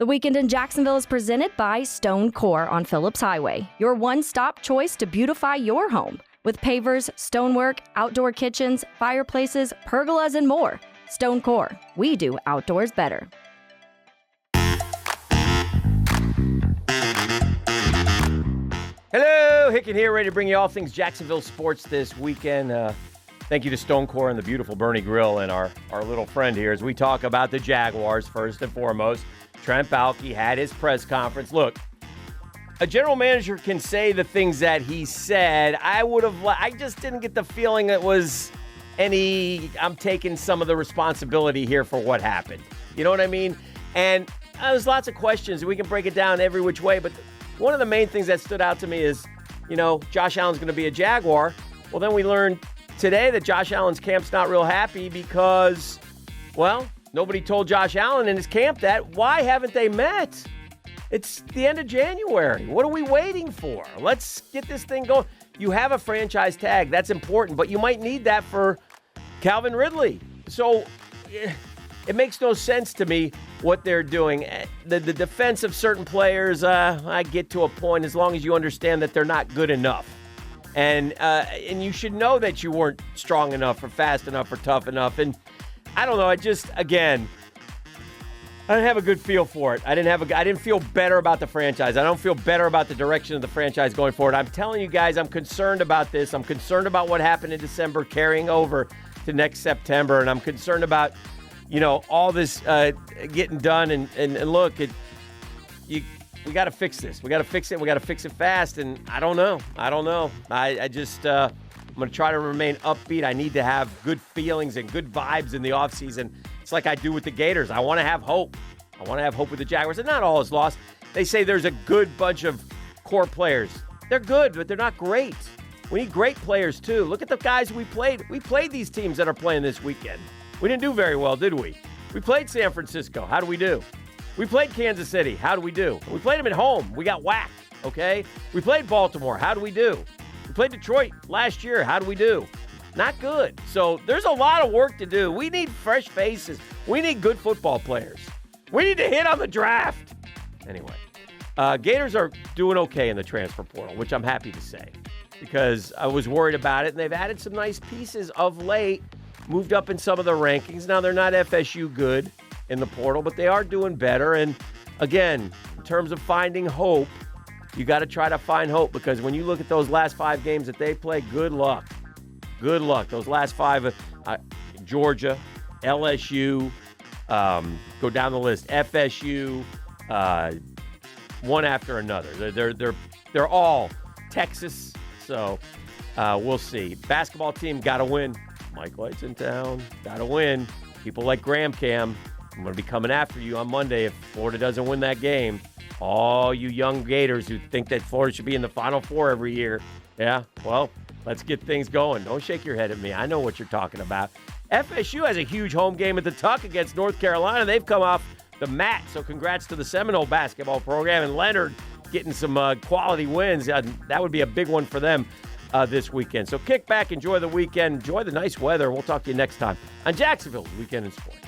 The Weekend in Jacksonville is presented by Stonecore on Phillips Highway, your one-stop choice to beautify your home. With pavers, stonework, outdoor kitchens, fireplaces, pergolas, and more. Stonecore, we do outdoors better. Hello, Hicken here, ready to bring you all things Jacksonville sports this weekend. Thank you to Stonecore and the beautiful Bernie Grill and our little friend here as we talk about the Jaguars first and foremost. Trent Baalke had his press conference. Look, a general manager can say the things that he said. I just didn't get the feeling it was I'm taking some of the responsibility here for what happened. You know what I mean? And there's lots of questions. We can break it down every which way, but one of the main things that stood out to me is, Josh Allen's going to be a Jaguar. Well, then we learned today that Josh Allen's camp's not real happy because, nobody told Josh Allen in his camp that. Why haven't they met? It's the end of January. What are we waiting for? Let's get this thing going. You have a franchise tag. That's important, but you might need that for Calvin Ridley. So it makes no sense to me what they're doing. The defense of certain players, I get to a point as long as you understand that they're not good enough. And you should know that you weren't strong enough or fast enough or tough enough. And I don't know. I didn't have a good feel for it. I didn't feel better about the franchise. I don't feel better about the direction of the franchise going forward. I'm telling you guys, I'm concerned about this. I'm concerned about what happened in December carrying over to next September. And I'm concerned about, all this getting done. And look, we got to fix this. We got to fix it. We got to fix it fast. And I don't know. I'm going to try to remain upbeat. I need to have good feelings and good vibes in the offseason. It's like I do with the Gators. I want to have hope. I want to have hope with the Jaguars. And not all is lost. They say there's a good bunch of core players. They're good, but they're not great. We need great players, too. Look at the guys we played. We played these teams that are playing this weekend. We didn't do very well, did we? We played San Francisco. How do we do? We played Kansas City. How do we do? We played them at home. We got whacked, okay? We played Baltimore. How do we do? We played Detroit last year. How do we do? Not good. So there's a lot of work to do. We need fresh faces. We need good football players. We need to hit on the draft. Anyway, Gators are doing okay in the transfer portal, which I'm happy to say because I was worried about it, and they've added some nice pieces of late, moved up in some of the rankings. Now, they're not FSU good in the portal, but they are doing better. And again, in terms of finding hope, you got to try to find hope because when you look at those last 5 games that they play, good luck. Good luck. Those last 5, Georgia, LSU, go down the list, FSU, one after another. They're all Texas. So we'll see. Basketball team got to win. Mike Light's in town. Got to win. People like Graham Cam, I'm going to be coming after you on Monday if Florida doesn't win that game. All you young Gators who think that Florida should be in the Final Four every year. Yeah, well, let's get things going. Don't shake your head at me. I know what you're talking about. FSU has a huge home game at the Tuck against North Carolina. They've come off the mat, so congrats to the Seminole basketball program and Leonard getting some quality wins. That would be a big one for them this weekend. So kick back, enjoy the weekend, enjoy the nice weather. We'll talk to you next time on Jacksonville's Weekend in Sports.